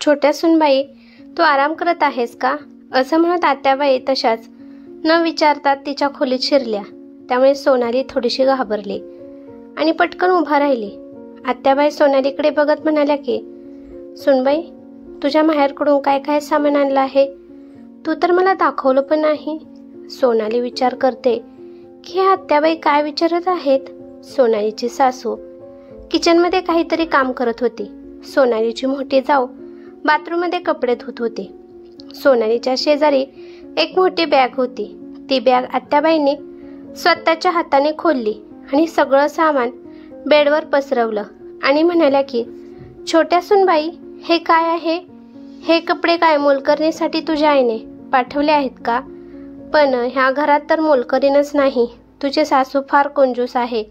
छोट्या सुनबाई, तू आराम करत आहेस का? असं म्हणत आत्याबाई तशाच न विचारता तिच्या खोलीत शिरल्या. त्यामुळे सोनाली थोडीशी घाबरली आणि पटकन उभा राहिली. आत्याबाई सोनालीकडे बघत म्हणाल्या की, सुनबाई, तुझ्या माहेरकडून काय काय सामान आणलं आहे? तू तर मला दाखवलं पण नाही. सोनाली विचार करते की आत्याबाई काय विचारत आहेत. सोनालीची सासू किचनमध्ये काहीतरी काम करत होती. सोनालीची मोठी जाऊ बाथरूममध्ये कपडे धुत होती. सोनालीच्या शेजारी एक मोठी बॅग होती. ती बॅग आत्याबाईंनी स्वतःच्या हाताने खोलली आणि सगळं सामान बेडवर पसरवलं आणि म्हणाल्या की, छोट्या सुनबाई, हे काय आहे? हे कपडे काय मोलकरणीसाठी तुझ्या आईने पाठवले आहेत का? पण ह्या घरात तर मोलकरीणच नाही. तुझे सासू फार कंजूस आहे.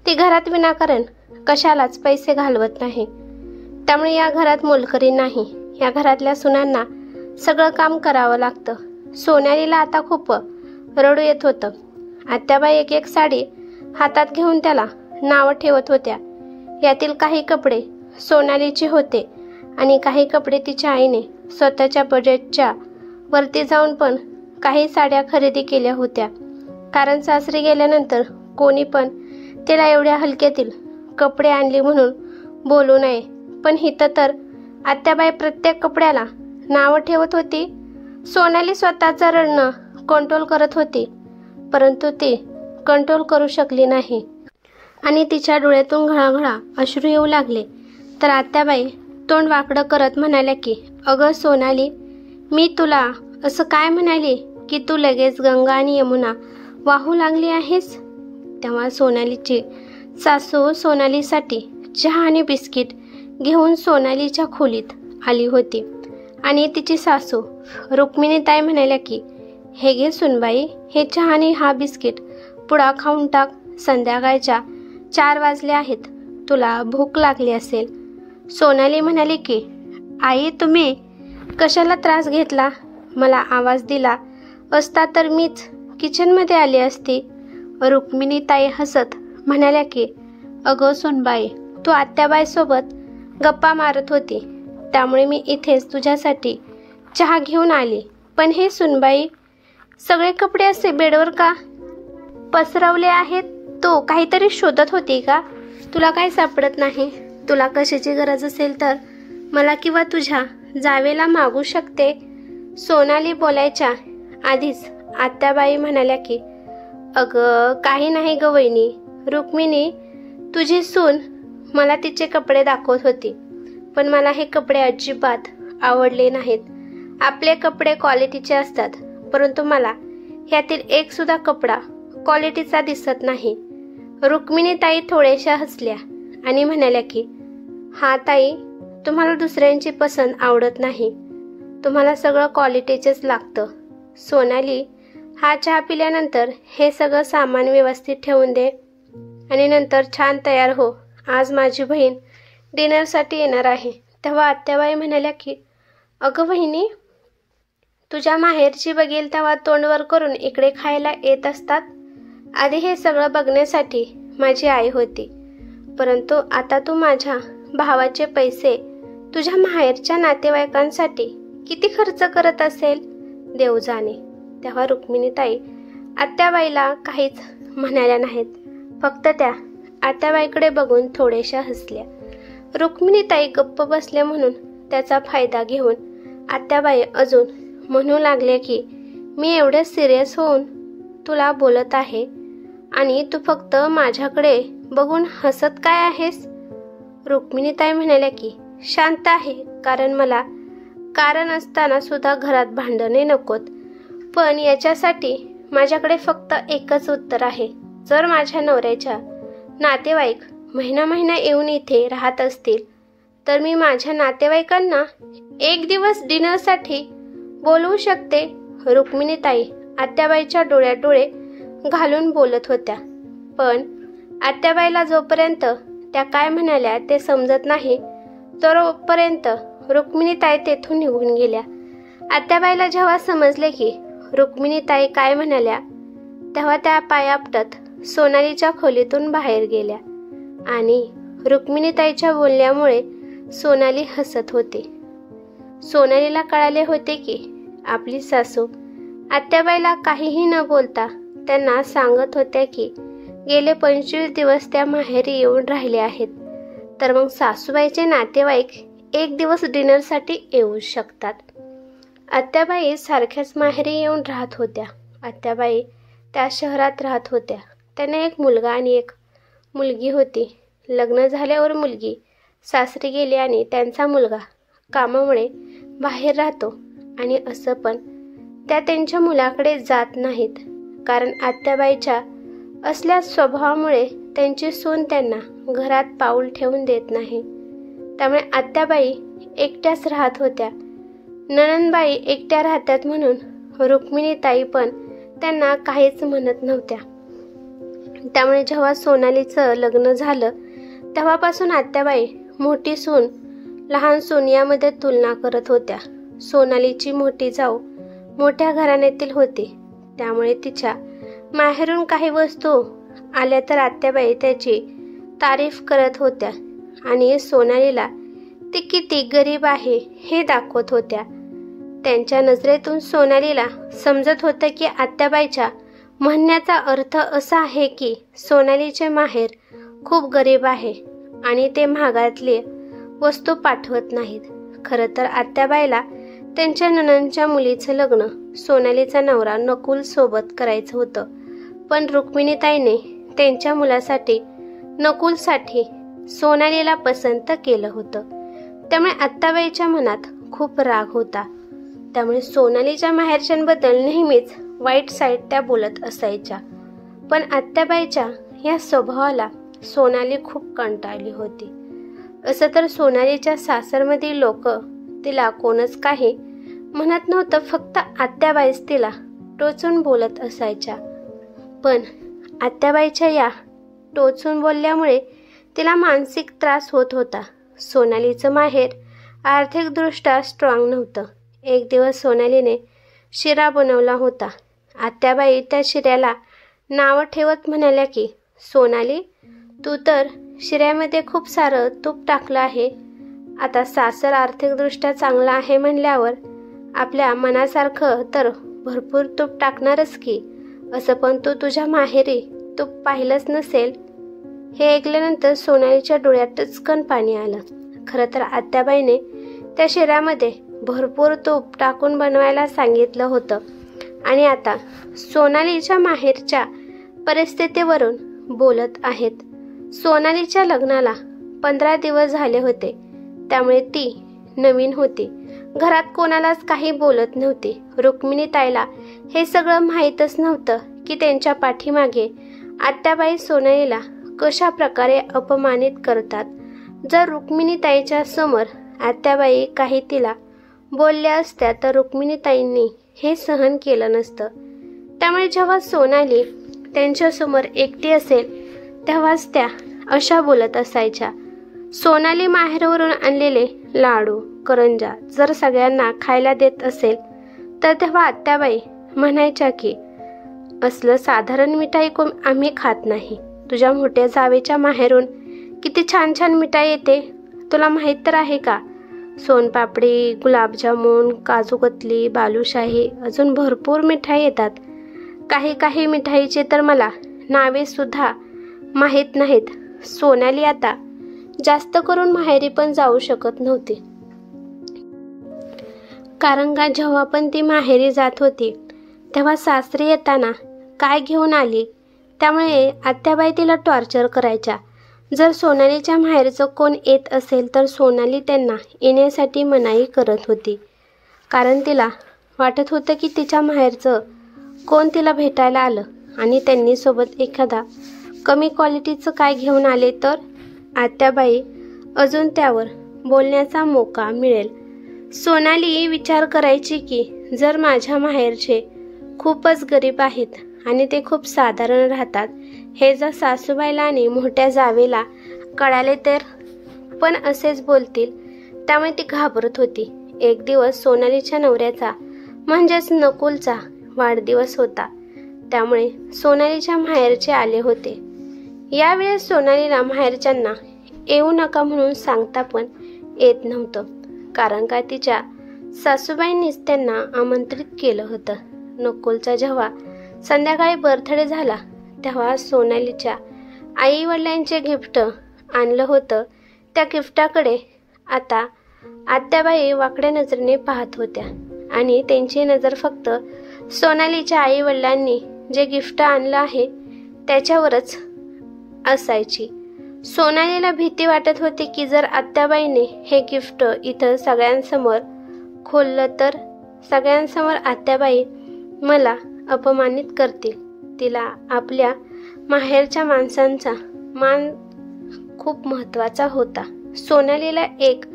ती घरात विनाकारण कशालाच पैसे घालवत नाही. त्यामुळे या घरात मोलकरीण नाही. या घरातल्या सुनांना सगळं काम करावं लागतं. सोनालीला आता खूप रडू येत होतं. आत्याबाई एक एक साडी हातात घेऊन त्याला नावं ठेवत होत्या. यातील काही कपडे सोनालीचे होते आणि काही कपडे तिच्या आईने स्वतःच्या बजेटच्या वरती जाऊन पण काही साड्या खरेदी केल्या होत्या. कारण सासरी गेल्यानंतर कोणी पण तिला एवढ्या हलक्यातील कपडे आणले म्हणून बोलू नये. पण हिथं तर आत्याबाई प्रत्येक कपड्याला नावं ठेवत होती. सोनाली स्वतःचं रडणं कंट्रोल करत होती, परंतु ती कंट्रोल करू शकली नाही आणि तिच्या डोळ्यातून घळाघळा अश्रू येऊ लागले. तर आत्याबाई तोंड वाकडं करत म्हणाल्या की, अगं सोनाली, मी तुला असं काय म्हणाली की तू लगेच गंगा आणि यमुना वाहू लागली आहेस? तेव्हा सोनालीची सासू सोनालीसाठी चहा आणि बिस्किट घेऊन सोनालीच्या खोलीत आली होती आणि तिची सासू रुक्मिणीताई म्हणाल्या की, हे घे सुनबाई, हे चहा आणि हा बिस्किट पुडा खाऊन टाक. संध्याकाळच्या 4 वाजले आहेत. तुला भूक लागली असेल. सोनाली म्हणाली की, आई, तुम्ही कशाला त्रास घेतला? मला आवाज दिला असता तर मीच किचनमध्ये आली असती. रुक्मिणीताई हसत म्हणाल्या की, अगं सुनबाई, तू आत्याबाईसोबत गप्पा मारत होती, त्यामुळे मी इथेच तुझ्यासाठी चहा घेऊन आली. पण हे सुनबाई, सगळे कपडे असे बेडवर का पसरवले आहेत? तू काहीतरी शोधत होती का? तुला काय सापडत नाही? तुला कशाची गरज असेल तर मला किंवा तुझ्या जावेला मागू शकते. सोनाली बोलायच्या आधीच आत्याबाई म्हणाल्या की, अगं काही नाही ग वहिनी. रुक्मिणी, तुझी सून मला तिचे कपडे दाखवत होती, पण मला हे कपडे अजिबात आवडले नाहीत. आपले कपडे क्वालिटीचे असतात, परंतु मला ह्यातील एक सुद्धा कपडा क्वालिटीचा दिसत नाही. रुक्मिणीताई थोड्याशा हसल्या आणि म्हणाल्या की, हा ताई, तुम्हाला दुसऱ्यांची पसंत आवडत नाही. तुम्हाला सगळं क्वालिटीचेच लागतं. सोनाली, हा चहा पिल्यानंतर हे सगळं सामान व्यवस्थित ठेवून दे आणि नंतर छान तयार हो. आज माझी बहीण डिनरसाठी येणार आहे. तेव्हा आत्याबाई म्हणाल्या की, अगं बहिणी, तुझ्या माहेरची बघेल तेव्हा तोंडवर करून इकडे खायला येत असतात. आधी हे सगळं बघण्यासाठी माझी आई होती, परंतु आता तू माझ्या भावाचे पैसे तुझ्या माहेरच्या नातेवाईकांसाठी किती खर्च करत असेल, देव जाणे. तेव्हा रुक्मिणीताई आत्याबाईला काहीच म्हणाल्या नाहीत, फक्त त्या आत्याबाईकडे बघून थोड्याशा हसल्या. रुक्मिणीताई गप्प बसल्या म्हणून त्याचा फायदा घेऊन आत्याबाई अजून म्हणू लागले की, मी एवढे सिरियस होऊन तुला बोलत आहे आणि तू फक्त माझ्याकडे बघून हसत काय आहेस? रुक्मिणीताई म्हणाल्या की, शांत आहे, कारण मला कारण असताना सुद्धा घरात भांडणे नकोत. पण याच्यासाठी माझ्याकडे फक्त एकच उत्तर आहे. जर माझ्या नवऱ्याच्या नातेवाईक महिना येऊन इथे राहत असतील तर मी माझ्या नातेवाईकांना एक दिवस डिनरसाठी बोलवू शकते. रुक्मिणीताई आत्याबाईच्या डोळ्यात डोळे घालून बोलत होत्या, पण आत्याबाईला जोपर्यंत त्या काय म्हणाल्या ते समजत नाही तोपर्यंत रुक्मिणीताई तेथून निघून गेल्या. आत्याबाईला जेव्हा समजले की रुक्मिणीताई काय म्हणाल्या, तेव्हा त्या पाय आपटत सोनालीच्या खोलीतून बाहेर गेल्या आणि रुक्मिणीताईच्या बोलण्यामुळे सोनाली हसत होती. सोनालीला कळाले होते की आपली सासू आत्याबाईला काहीही न बोलता त्यांना सांगत होत्या की गेले 25 दिवस त्या माहेरी येऊन राहिले आहेत, तर मग सासूबाईचे नातेवाईक एक दिवस डिनरसाठी येऊ शकतात. आत्याबाई सारख्याच माहेरी येऊन राहत होत्या. आत्याबाई त्या शहरात राहत होत्या. त्यांना एक मुलगा आणि एक मुलगी होती. लग्न झाल्यावर मुलगी सासरी गेली आणि त्यांचा मुलगा कामामुळे बाहेर राहतो. आणि असं पण त्या त्यांच्या मुलाकडे जात नाहीत, कारण आत्याबाईच्या असल्या स्वभावामुळे त्यांची सून त्यांना घरात पाऊल ठेवून देत नाही. त्यामुळे आत्याबाई एकट्याच राहत होत्या. नणंदबाई एकट्या राहतात म्हणून रुक्मिणीताई पण त्यांना काहीच म्हणत नव्हत्या. त्यामुळे जेव्हा सोनालीचं लग्न झालं तेव्हापासून आत्याबाई मोठी सून लहान सून यामध्ये तुलना करत होत्या. सोनालीची मोठी जाऊ मोठ्या घराण्यातील होती, त्यामुळे तिच्या माहेरून काही वस्तू आल्या तर आत्याबाई त्याची तारीफ करत होत्या आणि सोनालीला ती किती गरीब आहे हे दाखवत होत्या. त्यांच्या नजरेतून सोनालीला समजत होतं की आत्याबाईच्या म्हणण्याचा अर्थ असा आहे की सोनालीचे माहेर खूप गरीब आहे आणि ते महागातले वस्तू पाठवत नाहीत. खरं तर आत्याबाईला त्यांच्या नणंदच्या मुलीचं लग्न सोनालीचा नवरा नकुल सोबत करायचं होतं, पण रुक्मिणीताईने त्यांच्या मुलासाठी नकुलसाठी सोनालीला पसंत केलं होतं. त्यामुळे आत्याबाईच्या मनात खूप राग होता. त्यामुळे सोनालीच्या माहेरच्यांबद्दल नेहमीच वाईट साईड त्या बोलत असायच्या. पण आत्याबाईच्या या स्वभावाला सोनाली खूप कंटाळली होती. असं तर सोनालीच्या सासरमधील लोक तिला कोणच काही म्हणत नव्हतं, फक्त आत्याबाईच तिला टोचून बोलत असायच्या. पण आत्याबाईच्या या टोचून बोलल्यामुळे तिला मानसिक त्रास होत होता. सोनालीचं माहेर आर्थिकदृष्ट्या स्ट्रॉंग नव्हतं. एक दिवस सोनालीने शिरा बनवला होता. आत्याबाई त्या शिऱ्याला नावं ठेवत म्हणाल्या की सोनाली, तू तर शिऱ्यामध्ये खूप सारं तूप टाकलं आहे. आता सासर आर्थिकदृष्ट्या चांगला आहे म्हणल्यावर आपल्या मनासारखं तर भरपूर तूप टाकणारच की. असं पण तू तुझ्या माहेरी तूप पाहिलंच नसेल. हे ऐकल्यानंतर सोनालीच्या डोळ्यात टचकन पाणी आलं. खरं तर आत्याबाईने त्या शिऱ्यामध्ये भरपूर तूप टाकून बनवायला सांगितलं होतं आणि आता सोनालीच्या माहेरच्या परिस्थितीवरून बोलत आहेत. सोनालीच्या लग्नाला 15 दिवस झाले होते, त्यामुळे ती नवीन होती. घरात कोणालाच काही बोलत नव्हती. रुक्मिणीताईला हे सगळं माहीतच नव्हतं की त्यांच्या पाठीमागे आत्याबाई सोनालीला कशा प्रकारे अपमानित करतात. जर रुक्मिणीताईच्या समोर आत्याबाई काही तिला बोलल्या असत्या तर रुक्मिणीताईंनी हे सहन केलं नसतं. त्यामुळे जेव्हा सोनाली त्यांच्यासमोर एकटी असेल तेव्हाच त्या अशा बोलत असायच्या. सोनाली माहेरवरून आणलेले लाडू करंजा जर सगळ्यांना खायला देत असेल तर तेव्हा आत्याबाई म्हणायच्या की असलं साधारण मिठाई आम्ही खात नाही. तुझ्या मोठ्या जावेच्या माहेरून किती छान छान मिठाई येते, तुला माहीत तर आहे का? सोनपापडी, गुलाबजामुन, काजू कतली, बालुशाही, अजून भरपूर मिठाई येतात. काही मिठाईचे तर मला नावे सुद्धा माहीत नाहीत. सोनाली आता जास्त करून माहेरी पण जाऊ शकत नव्हती, कारण का जेव्हा पण ती माहेरी जात होती तेव्हा सासरी येताना काय घेऊन आली, त्यामुळे आत्याबाई तिला टॉर्चर करायच्या. जर सोनालीच्या माहेरचं कोण येत असेल तर सोनाली त्यांना येण्यासाठी मनाई करत होती, कारण तिला वाटत होतं की तिच्या माहेरचं कोण तिला भेटायला आलं आणि त्यांनी सोबत एखादा कमी क्वालिटीचं काय घेऊन आले तर आत्याबाई अजून त्यावर बोलण्याचा मोका मिळेल. सोनाली विचार करायची की जर माझ्या माहेरचे खूपच गरीब आहेत आणि ते खूप साधारण राहतात, हे जर सासूबाईला आणि मोठ्या जावेला कळाले तर पण असेच बोलतील. त्यामुळे ती घाबरत होती. एक दिवस सोनालीच्या नवऱ्याचा म्हणजेच नकुलचा वाढदिवस होता, त्यामुळे सोनालीच्या माहेरचे आले होते. यावेळेस सोनालीला माहेरच्यांना येऊ नका म्हणून सांगता पण येत नव्हतं, कारण का तिच्या सासूबाईंनीच त्यांना आमंत्रित केलं होतं. नकुलचा जेव्हा संध्याकाळी बर्थडे झाला तेव्हा सोनालीच्या आई वडिलांचे गिफ्ट आणलं होतं. त्या गिफ्टाकडे आता आत्याबाई वाकड्या नजरेने पाहत होत्या आणि त्यांची नजर फक्त सोनालीच्या आई वडिलांनी जे गिफ्ट आणलं आहे त्याच्यावरच असायची. सोनालीला भीती वाटत होती की जर आत्याबाईने हे गिफ्ट इथं सगळ्यांसमोर खोललं तर सगळ्यांसमोर आत्याबाई मला अपमानित करतील. तिला आपल्या माहेरच्या माणसांचा मान खूप महत्त्वाचा होता. सोनालीला एक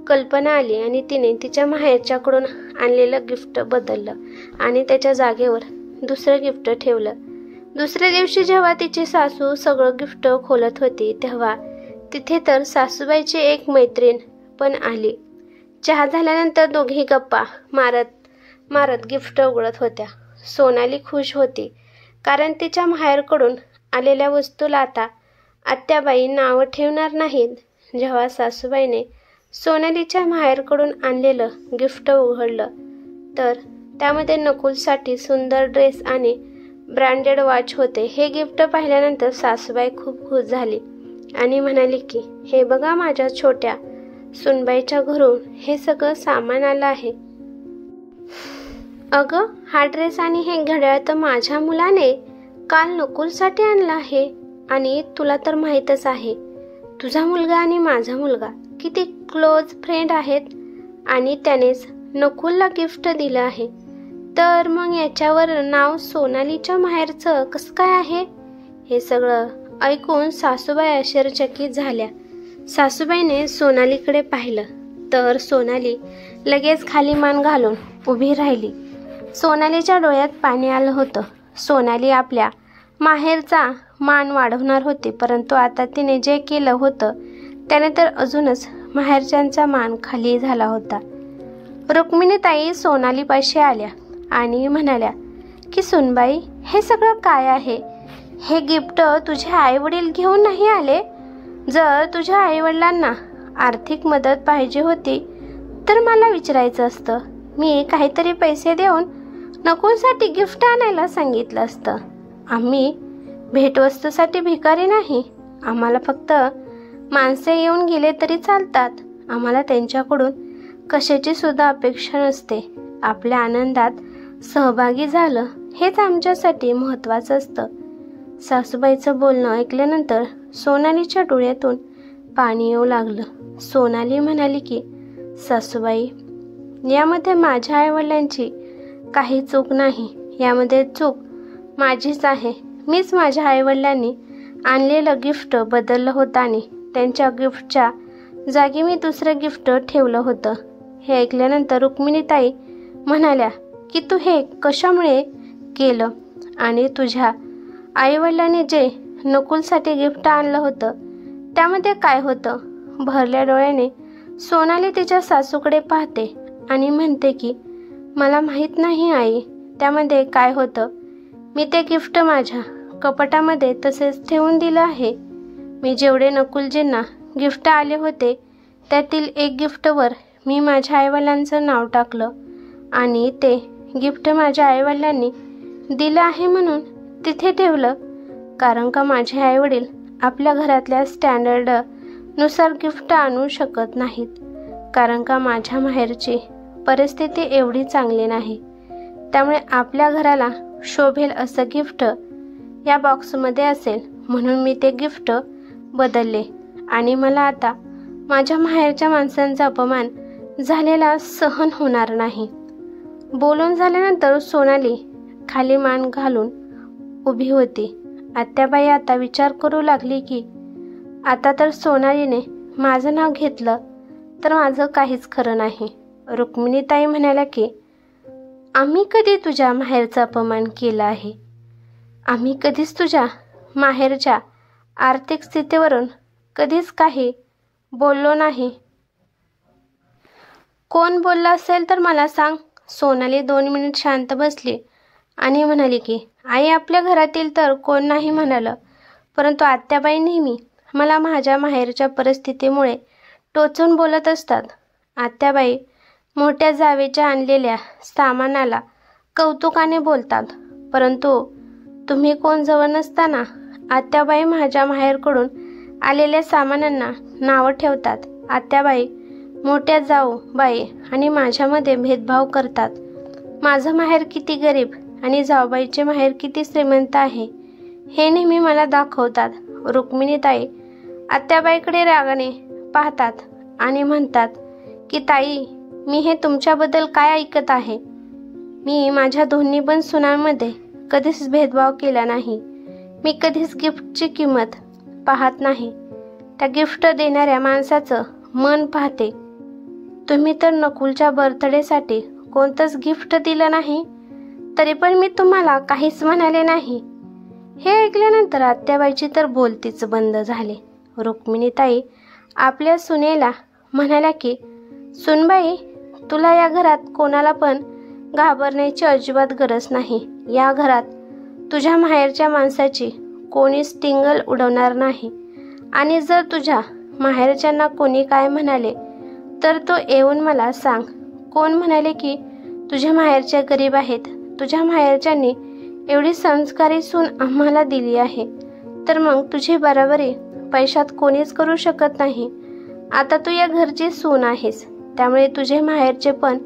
कल्पना आली आणि तिने तिच्या माहेरच्याकडून आणलेलं गिफ्ट बदललं आणि त्याच्या जागेवर दुसरं गिफ्ट ठेवलं. दुसऱ्या दिवशी जेव्हा तिची सासू सगळं गिफ्ट खोलत होती तेव्हा तिथे तर सासूबाईची एक मैत्रीण पण आली. चहा झाल्यानंतर दोघी गप्पा मारत गिफ्ट उघडत होत्या. सोनाली खुश होती कारण तिच्या माहेरकडून आलेल्या वस्तूला आता आत्याबाई नावं ठेवणार नाहीत. जेव्हा सासूबाईने सोनालीच्या माहेरकडून आणलेलं गिफ्ट उघडलं तर त्यामध्ये नकुलसाठी सुंदर ड्रेस आणि ब्रँडेड वॉच होते. हे गिफ्ट पाहिल्यानंतर सासूबाई खूप खुश झाली आणि म्हणाली की हे बघा, माझ्या छोट्या सुनबाईच्या घरून हे सगळं सामान आलं आहे. अगं, हा ड्रेस आणि हे घड्याळ तर माझ्या मुलाने काल नकुलसाठी आणलं आहे. आणि तुला तर माहीतच आहे तुझा मुलगा आणि माझा मुलगा किती क्लोज फ्रेंड आहेत आणि त्यानेच नकुलला गिफ्ट दिलं आहे. तर मग याच्यावर नाव सोनालीच्या माहेरचं कसं काय आहे? हे सगळं ऐकून सासूबाई आश्चर्यचकित झाल्या. सासूबाईने सोनालीकडे पाहिलं तर सोनाली लगेच खाली मान घालून उभी राहिली. सोनालीच्या डोळ्यात पाणी आलं होतं. सोनाली आपल्या माहेरचा मान वाढवणार होती, परंतु आता तिने जे केलं होतं त्याने तर अजूनच माहेरच्यांचा मान खाली झाला होता. रुक्मिणीताई सोनालीपाशी आल्या आणि म्हणाल्या की सुनबाई, हे सगळं काय आहे? हे गिफ्ट तुझे आईवडील घेऊन नाही आले? जर तुझ्या आईवडिलांना आर्थिक मदत पाहिजे होती तर मला विचारायचं असतं. मी काहीतरी पैसे देऊन नकुलसाठी गिफ्ट आणायला सांगितलं असतं. आम्ही भेटवस्तूसाठी भिकारी नाही. आम्हाला फक्त माणसे येऊन गेले तरी चालतात. आम्हाला त्यांच्याकडून कशाची सुद्धा अपेक्षा नसते. आपल्या आनंदात सहभागी झालं हेच आमच्यासाठी महत्त्वाचं असतं. सासूबाईचं बोलणं ऐकल्यानंतर सोनालीच्या डोळ्यातून पाणी येऊ लागलं. सोनाली म्हणाली की सासूबाई, यामध्ये माझ्या आईवडिलांची काही चूक नाही. यामध्ये चूक माझीच आहे. मीच माझ्या आईवडिलांनी आणलेलं गिफ्ट बदललं होतं आणि त्यांच्या गिफ्टच्या जागी मी दुसरं गिफ्ट ठेवलं होतं. हे ऐकल्यानंतर रुक्मिणीताई म्हणाल्या की तू हे कशामुळे केलं? आणि तुझ्या आईवडिलांनी जे नकुलसाठी गिफ्ट आणलं होतं त्यामध्ये काय होतं? भरल्या डोळ्याने सोनाली तिच्या सासूकडे पाहते आणि म्हणते की मला माहीत नाही आई, त्यामध्ये काय होतं. मी ते गिफ्ट माझ्या कपाटामध्ये तसेच ठेवून दिलं आहे. मी जेवढे नकुलजींना गिफ्ट आले होते त्यातील एक गिफ्टवर मी माझ्या आईवडिलांचं नाव टाकलं आणि ते गिफ्ट माझ्या आईवडिलांनी दिलं आहे म्हणून तिथे ठेवलं. कारण का माझे आईवडील आपल्या घरातल्या स्टँडर्डनुसार गिफ्ट आणू शकत नाहीत. कारण का माझ्या माहेरची परिस्थिती एवढी चांगली नाही. त्यामुळे आपल्या घराला शोभेल असं गिफ्ट या बॉक्समध्ये असेल म्हणून मी ते गिफ्ट बदलले आणि मला आता माझ्या माहेरच्या माणसांचा अपमान झालेला सहन होणार नाही. बोलून झाल्यानंतर सोनाली खाली मान घालून उभी होती. आत्याबाई आता विचार करू लागली की आता तर सोनालीने माझं नाव घेतलं तर माझं काहीच खरं नाही. रुक्मिणीताई म्हणाल्या की आम्ही कधी तुझ्या माहेरचा अपमान केला आहे? आम्ही कधीच तुझ्या माहेरच्या आर्थिक स्थितीवरून कधीच काही बोललो नाही. कोण बोलला असेल तर मला सांग. सोनाली 2 मिनिट शांत बसली आणि म्हणाली की आई, आपल्या घरातील तर कोण नाही म्हणालं, परंतु आत्याबाई नेहमी मला माझ्या माहेरच्या परिस्थितीमुळे टोचून बोलत असतात. आत्याबाई मोठ्या जावेच्या आणलेल्या सामानाला कौतुकाने बोलतात, परंतु तुम्ही कोण जवळ नसताना आत्याबाई माझ्या माहेरकडून आलेल्या सामानांना नावं ठेवतात. आत्याबाई, मोठ्या जाऊबाई आणि माझ्यामध्ये भेदभाव करतात. माझं माहेर किती गरीब आणि जाऊबाईचे माहेर किती श्रीमंत आहे हे नेहमी मला दाखवतात. रुक्मिणीताई आत्याबाईकडे रागाने पाहतात आणि म्हणतात की ताई, मी हे तुमच्याबद्दल काय ऐकत आहे? मी माझ्या दोन्ही पण सुनांमध्ये कधीच भेदभाव केला नाही. मी कधीच गिफ्टची किंमत पाहत नाही, त्या गिफ्ट देणाऱ्या माणसाचं मन पाहते. तुम्ही तर नकुलच्या बर्थडेसाठी कोणतंच गिफ्ट दिलं नाही, तरी पण मी तुम्हाला काहीच म्हणाले नाही. हे ऐकल्यानंतर आत्याबाईची तर बोलतीच बंद झाली. रुक्मिणीताई आपल्या सुनेला म्हणाल्या की, सुनबाई, तुला या घरात कोणाला पण घाबरण्याची अजिबात गरज नाही. या घरात तुझ्या माहेरच्या माणसाची कोणीच टिंगल उडवणार नाही. आणि जर तुझ्या माहेरच्यांना कोणी काय म्हणाले तर तो येऊन मला सांग. कोण म्हणाले की तुझ्या माहेरच्या गरीब आहेत, तुझ्या माहेरच्यांनी एवढी संस्कारी सून आम्हाला दिली आहे, तर मग तुझी बराबरी पैशात कोणीच करू शकत नाही. आता तू या घरची सून आहेस, त्यामुळे तुझे माहेरचे पण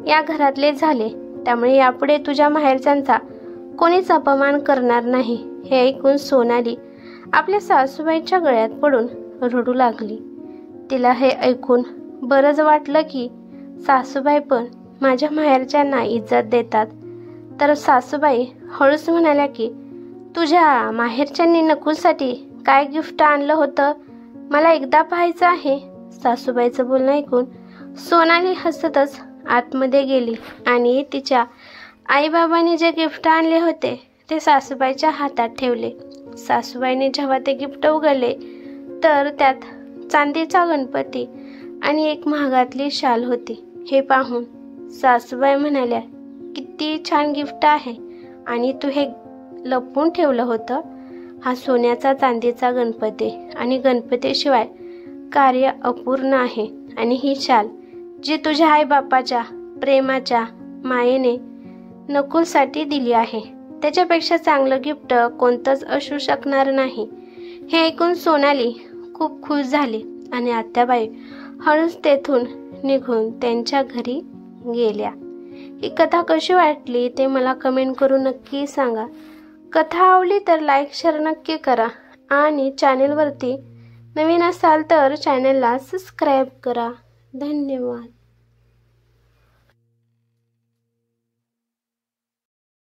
या घरातले झाले. त्यामुळे यापुढे तुझ्या माहेरच्यांचा कोणीच अपमान करणार नाही. हे ऐकून सोनाली आपल्या सासूबाईच्या गळ्यात पडून रडू लागली. तिला हे ऐकून बरंच वाटलं की सासूबाई पण माझ्या माहेरच्यांना इज्जत देतात. तर सासूबाई हळूच म्हणाल्या की, तुझ्या माहेरच्यांनी नकुलसाठी काय गिफ्ट आणलं होतं, मला एकदा पाहायचं आहे. सासूबाईचं बोलणं ऐकून सोनाली हसतच आतमध्ये गेली आणि तिच्या आईबाबांनी जे गिफ्ट आणले होते ते सासूबाईच्या हातात ठेवले. सासूबाईने जेव्हा ते गिफ्ट उघडले तर त्यात चांदीचा गणपती आणि एक महागातली शाल होती. हे पाहून सासूबाई म्हणाल्या, किती छान गिफ्ट आहे आणि तू हे लपवून ठेवलं होतं. हा सोन्याचा चांदीचा गणपती आणि गणपतीशिवाय कार्य अपूर्ण आहे. आणि ही शाल जी तुझ्या आईबापाच्या प्रेमाच्या मायेने नकुलसाठी दिली आहे, त्याच्यापेक्षा चांगलं गिफ्ट कोणतंच असू शकणार नाही. हे ऐकून सोनाली खूप खुश झाली आणि आत्याबाई हळूच तेथून निघून त्यांच्या घरी गेल्या. ही कथा कशी वाटली ते मला कमेंट करून नक्की सांगा. कथा आवडली तर लाईक शेअर नक्की करा आणि चॅनेलवरती नवीन असाल तर चॅनेलला सबस्क्राईब करा. धन्यवाद.